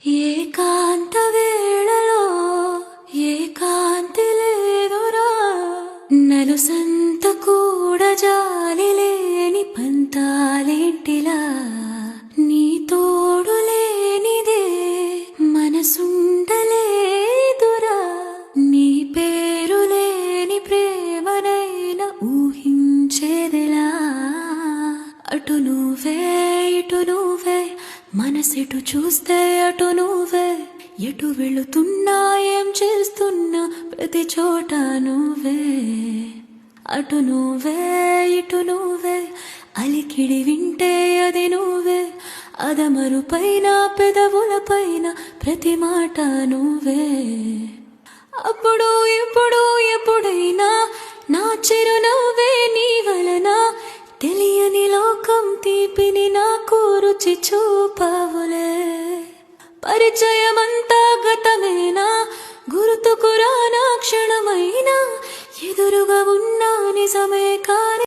ఏకాంత వేళలో ఏకాంతి లేదురా, నలుసంత కూడా జాలి లేని పంతాలేంటిలా, నీ తోడు లేనిదే మనసుండలేదురా, నీ పేరు లేని ప్రేమనైనా ఊహించేదిలా. అటు నువ్వే ఇటు నువ్వే, మనసిటు చూస్తే అటు నువ్వే, ఎటు వెళుతున్నా ఏం చేస్తున్నా ప్రతి చోట నువ్వే. అటు నువ్వే ఇటు నువ్వే, అలికిడి వింటే అది నువ్వే, అదమరు పైన పెదవుల పైన ప్రతి మాట నువ్వే. అప్పుడు ఇప్పుడు ఎప్పుడైనా నా చిరునవ్వే నీ వలన, తెలియని లోకం తీపిని నాకు రుచి చూపవులే. పరిచయమంతా గతమేనా, గుర్తుకురానా క్షణమైనా, ఎదురుగా ఉన్నా నిజమే కా